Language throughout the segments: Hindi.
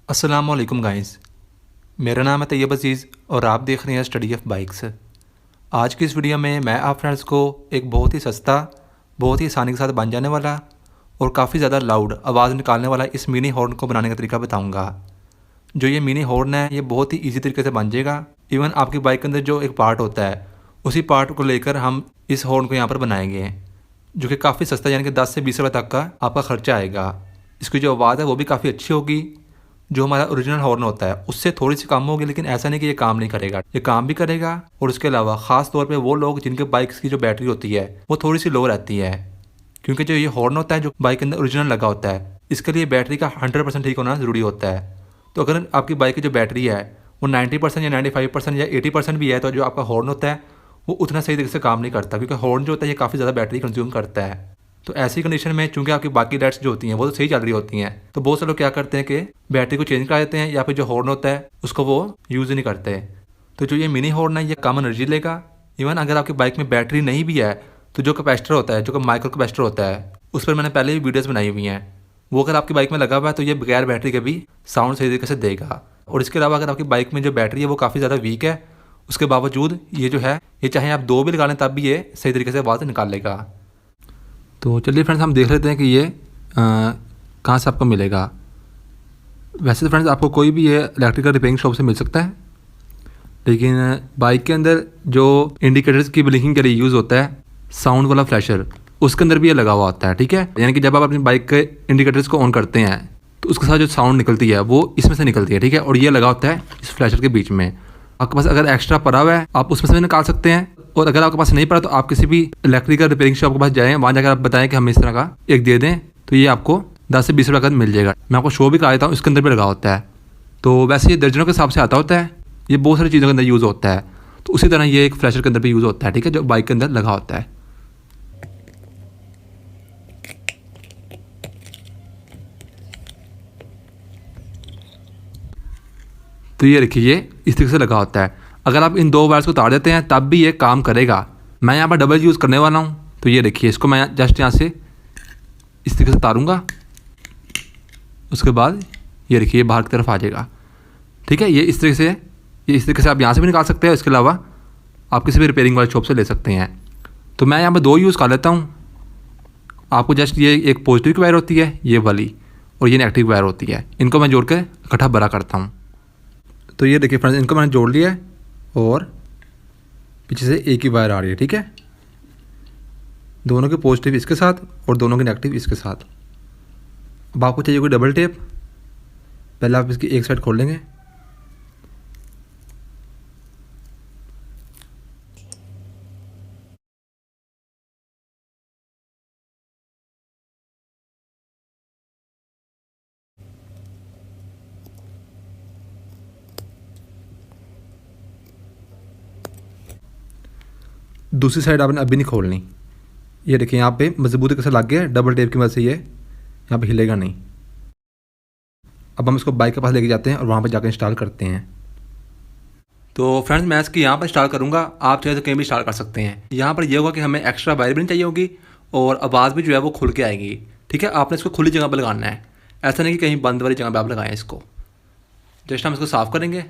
अस्सलामुअलैकुम गाइस। मेरा नाम है तैयब अज़ीज़ और आप देख रहे हैं स्टडी ऑफ बाइक्स। आज की इस वीडियो में मैं आप फ्रेंड्स को एक बहुत ही सस्ता, बहुत ही आसानी के साथ बन जाने वाला और काफ़ी ज़्यादा लाउड आवाज़ निकालने वाला इस मिनी हॉर्न को बनाने का तरीका बताऊंगा। जो ये मिनी हॉर्न है ये बहुत ही ईजी तरीके से बन जाएगा। इवन आपकी बाइक के अंदर जो एक पार्ट होता है उसी पार्ट को लेकर हम इस हॉर्न को यहाँ पर बनाएंगे, जो कि काफ़ी सस्ता, यानी कि 10 से 20 रुपये तक का आपका खर्चा आएगा। इसकी जो आवाज़ है वो भी काफ़ी अच्छी होगी। जो हमारा ओरिजिनल हॉर्न होता है उससे थोड़ी सी कम होगी, लेकिन ऐसा नहीं कि ये काम नहीं करेगा, ये काम भी करेगा। और उसके अलावा ख़ास तौर पे वो लोग जिनके बाइक्स की जो बैटरी होती है वो थोड़ी सी लो रहती है, क्योंकि जो ये हॉर्न होता है जो बाइक के अंदर ओरिजिनल लगा होता है इसके लिए बैटरी का 100% ठीक होना ज़रूरी होता है। तो अगर आपकी बाइक की जो बैटरी है वो 90% या 95% या 80% भी है तो जो आपका हॉर्न होता है वो उतना सही तरीके से काम नहीं करता, क्योंकि हॉर्न जो होता है ये काफ़ी ज़्यादा बैटरी कंज्यूम करता है। तो ऐसी कंडीशन में चूंकि आपकी बाकी लाइट्स जो होती हैं वो तो सही चल रही होती हैं, तो बहुत से लोग क्या करते हैं कि बैटरी को चेंज करा देते हैं या फिर जो हॉर्न होता है उसको वो यूज़ ही नहीं करते। तो जो ये मिनी हॉर्न है ये कम एनर्जी लेगा। इवन अगर आपकी बाइक में बैटरी नहीं भी है तो जो कैपेसिटर होता है, जो कि माइक्रो कैपेसिटर होता है, उस पर मैंने पहले ही वीडियोज़ बनाई हुई हैं, वो अगर आपकी बाइक में लगा हुआ है तो ये बगैर बैटरी के भी साउंड सही तरीके से देगा। और इसके अलावा अगर आपकी बाइक में जो बैटरी है वो काफ़ी ज़्यादा वीक है, उसके बावजूद ये जो है ये चाहे आप 2 भी लगा लें तब भी ये सही तरीके से आवाज़ निकाल लेगा। तो चलिए फ्रेंड्स हम देख लेते हैं कि ये कहाँ से आपको मिलेगा। वैसे तो फ्रेंड्स आपको कोई भी ये इलेक्ट्रिकल रिपेयरिंग शॉप से मिल सकता है, लेकिन बाइक के अंदर जो इंडिकेटर्स की ब्लिंकिंग के लिए यूज़ होता है साउंड वाला फ्लैशर, उसके अंदर भी ये लगा हुआ होता है। ठीक है, यानी कि जब आप अपनी बाइक के इंडिकेटर्स को ऑन करते हैं तो उसके साथ जो साउंड निकलती है वो इसमें से निकलती है। ठीक है, और ये लगा होता है इस फ्लैशर के बीच में। आपके पास अगर एक्स्ट्रा पड़ा हुआ है आप उसमें से भी निकाल सकते हैं, और अगर आपके पास नहीं पड़ा तो आप किसी भी इलेक्ट्रिकल रिपेयरिंग शॉप के पास जाएं, वहाँ जाकर आप बताएं कि हमें इस तरह का एक दे दें, तो ये आपको 10 से 20 रुपये का मिल जाएगा। मैं आपको शो भी करा देता हूँ, इसके अंदर भी लगा होता है। तो वैसे ये दर्जनों के हिसाब से आता होता है, ये बहुत सारी चीज़ों के अंदर यूज़ होता है। तो उसी तरह ये एक फ्लैशर के अंदर भी यूज़ होता है। ठीक है, जो बाइक के अंदर लगा होता है। तो ये देखिए ये इस तरीके से लगा होता है। अगर आप इन 2 वायर्स को तार देते हैं तब भी ये काम करेगा। मैं यहाँ पर डबल यूज़ करने वाला हूँ, तो ये देखिए इसको मैं जस्ट यहाँ से इस तरीके से तारूँगा, उसके बाद ये देखिए ये बाहर की तरफ आ जाएगा। ठीक है, ये इस तरीके से आप यहाँ से भी निकाल सकते हैं। इसके अलावा आप किसी भी रिपेयरिंग वाले शॉप से ले सकते हैं। तो मैं यहाँ पर 2 यूज़ कर लेता हूँ। आपको जस्ट ये एक पॉजिटिव की वायर होती है ये वाली, और ये नेगेटिव वायर होती है, इनको मैं जोड़ के इकट्ठा बड़ा करता हूँ। तो ये देखिए फ्रेंड्स, इनको मैंने जोड़ लिया है और पीछे से एक ही वायर आ रही है। ठीक है, दोनों के पॉजिटिव इसके साथ और दोनों के नेगेटिव इसके साथ। अब आपको चाहिए कोई डबल टेप। पहले आप इसकी एक साइड खोल लेंगे, दूसरी साइड आपने अभी नहीं खोलनी। ये देखिए यहाँ पे मजबूती कैसे लग गया, डबल टेप की वजह से ये यहाँ पे हिलेगा नहीं। अब हम इसको बाइक के पास लेके जाते हैं और वहाँ पे जाकर इंस्टॉल करते हैं। तो फ्रेंड्स मैं इसकी यहाँ पर इंस्टॉल करूँगा, आप चाहे तो कहीं भी इंस्टॉल कर सकते हैं। यहाँ पर यह होगा कि हमें एक्स्ट्रा वायर भी नहीं चाहिए होगी और आवाज़ भी जो है वो खुल के आएगी। ठीक है, आपने इसको खुली जगह पर लगाना है, ऐसा नहीं कि कहीं बंद वाली जगह पर आप लगाएं इसको। जस्ट हम इसको साफ़ करेंगे।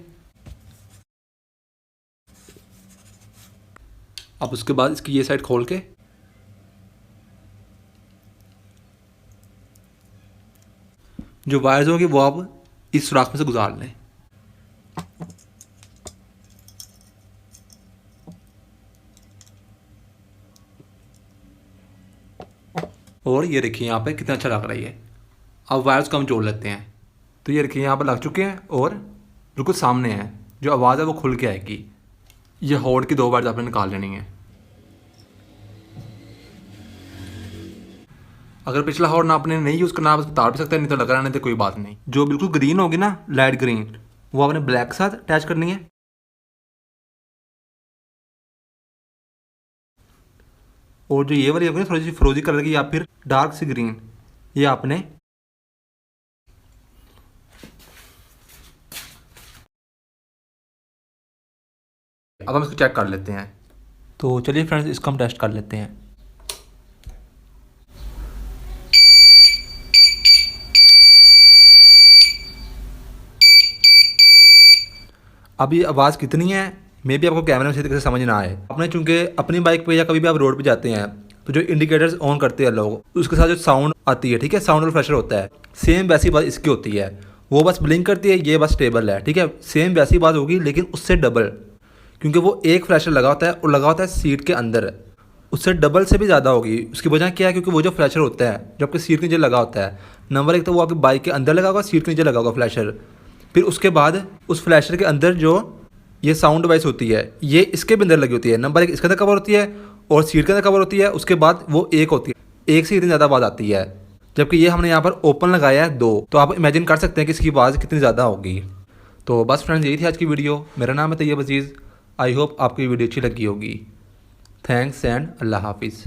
अब उसके बाद इसकी ये साइड खोल के जो वायर्स होंगे वो आप इस सुराख में से गुजार लें। और ये देखिए यहाँ पे कितना अच्छा लग रहा है ये। अब वायर्स को हम जोड़ लेते हैं। तो ये देखिए यहाँ पर लग चुके हैं और बिल्कुल सामने है, जो आवाज़ है वो खुल के आएगी। ये हॉर्न की 2 वायर्स आपने निकाल लेनी है। अगर पिछला हॉर्न आपने नहीं यूज़ करना आप उसको तार भी सकते हैं, नहीं तो लगा रहने तो कोई बात नहीं। जो बिल्कुल ग्रीन होगी ना, लाइट ग्रीन, वो आपने ब्लैक के साथ अटैच करनी है। और जो ये वाली होगी ना थोड़ी सी फ्रोजी कलर की या फिर डार्क सी ग्रीन, ये आपने अब हम इसको चेक कर लेते हैं। तो चलिए फ्रेंड्स इसको हम टेस्ट कर लेते हैं। अब ये आवाज़ कितनी है मे भी आपको कैमरे में सही तरीके से समझ ना आए। आपने चूंकि अपनी बाइक पे या कभी भी आप रोड पे जाते हैं तो जो इंडिकेटर्स ऑन करते हैं लोग उसके साथ जो साउंड आती है, ठीक है, साउंड और फ्लैशर होता है, सेम वैसी बात इसकी होती है। वो बस ब्लिंक करती है, ये बस स्टेबल है, ठीक है। सेम वैसी बात होगी लेकिन उससे डबल, क्योंकि वो एक फ्लैशर लगा होता है और लगा होता है सीट के अंदर, उससे डबल से भी ज़्यादा होगी। उसकी वजह क्या है, क्योंकि वो जो फ्लैशर होता है जो आपकी सीट के नीचे लगा होता है, नंबर एक तो वो आपकी बाइक के अंदर लगा होगा, सीट के नीचे लगा होगा फ्लैशर। फिर उसके बाद उस फ्लैशर के अंदर जो ये साउंड डिवाइस होती है ये इसके भी अंदर लगी होती है। नंबर एक इसके अंदर कवर होती है और सीट के अंदर कवर होती है। उसके बाद वो एक होती है, एक से इतनी ज़्यादा आवाज़ आती है, जबकि ये हमने यहाँ पर ओपन लगाया है 2। तो आप इमेजिन कर सकते हैं कि इसकी आवाज़ कितनी ज़्यादा होगी। तो बस फ्रेंड्स, यही थी आज की वीडियो। मेरा नाम है तैयब अजीज़। आई होप आपको ये वीडियो अच्छी लगी होगी। थैंक्स एंड अल्लाह हाफिज़।